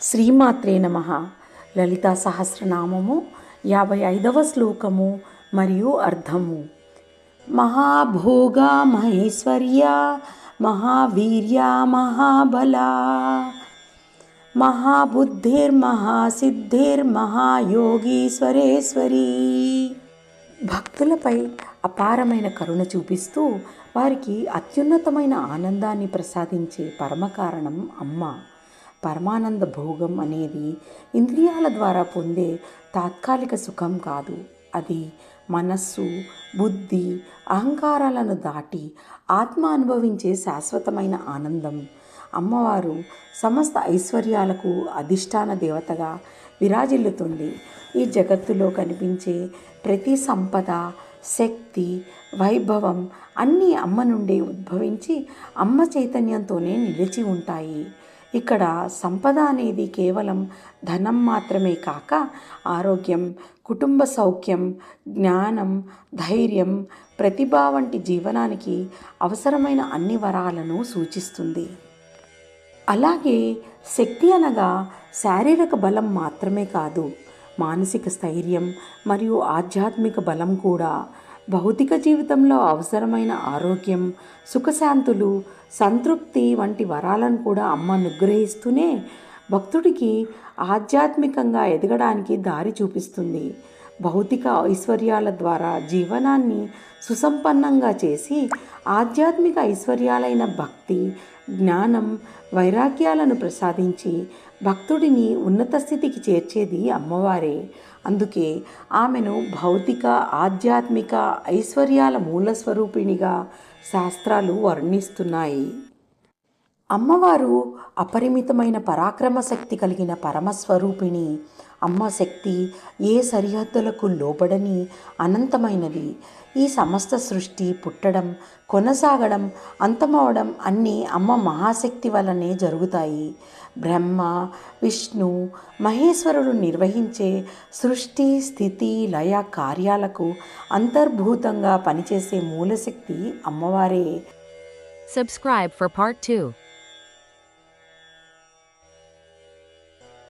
శ్రీమాత్రే నమః. లలితా సహస్రనామము 55వ శ్లోకము మరియు అర్థము. మహాభోగా మహేశ్వర్య మహావీర్య మహాబలా మహాబుద్ధిర్మహాసిద్ధిర్మహాయోగీశ్వరేశ్వరీ. భక్తులపై అపారమైన కరుణ చూపిస్తూ వారికి అత్యున్నతమైన ఆనందాన్ని ప్రసాదించే పరమకారణం అమ్మ. పరమానంద భోగం అనేది ఇంద్రియాల ద్వారా పొందే తాత్కాలిక సుఖం కాదు. అది మనస్సు, బుద్ధి, అహంకారాలను దాటి ఆత్మ అనుభవించే శాశ్వతమైన ఆనందం. అమ్మవారు సమస్త ఐశ్వర్యాలకు అధిష్టాన దేవతగా విరాజిల్లుతుంది. ఈ జగత్తులో కనిపించే ప్రతి సంపద, శక్తి, వైభవం అన్నీ అమ్మ నుండే ఉద్భవించి అమ్మ చైతన్యంతోనే నిలిచి ఉంటాయి. ఇక్కడ సంపద అనేది కేవలం ధనం మాత్రమే కాక ఆరోగ్యం, కుటుంబ సౌఖ్యం, జ్ఞానం, ధైర్యం, ప్రతిభ వంటి జీవనానికి అవసరమైన అన్ని వరాలను సూచిస్తుంది. అలాగే శక్తి అనగా శారీరక బలం మాత్రమే కాదు, మానసిక స్థైర్యం మరియు ఆధ్యాత్మిక బలం కూడా. భౌతిక జీవితంలో అవసరమైన ఆరోగ్యం, సుఖశాంతులు, సంతృప్తి వంటి వరాలను కూడా అమ్మ అనుగ్రహిస్తూనే భక్తుడికి ఆధ్యాత్మికంగా ఎదగడానికి దారి చూపిస్తుంది. భౌతిక ఐశ్వర్యాల ద్వారా జీవనాన్ని సుసంపన్నంగా చేసి ఆధ్యాత్మిక ఐశ్వర్యాలైన భక్తి, జ్ఞానం, వైరాగ్యాలను ప్రసాదించి భక్తుడిని ఉన్నత స్థితికి చేర్చేది అమ్మవారే. అందుకే ఆమెను భౌతిక, ఆధ్యాత్మిక ఐశ్వర్యాల మూలస్వరూపిణిగా శాస్త్రాలు వర్ణిస్తున్నాయి. అమ్మవారు అపరిమితమైన పరాక్రమ శక్తి కలిగిన పరమస్వరూపిణి. అమ్మ శక్తి ఏ సరిహద్దులకు లోబడని అనంతమైనది. ఈ సమస్త సృష్టి పుట్టడం, కొనసాగడం, అంతమవడం అన్నీ అమ్మ మహాశక్తి వలనే జరుగుతాయి. బ్రహ్మ, విష్ణు, మహేశ్వరుడు నిర్వహించే సృష్టి, స్థితి, లయ కార్యాలకు అంతర్భూతంగా పనిచేసే మూలశక్తి అమ్మవారే. Subscribe for part 2.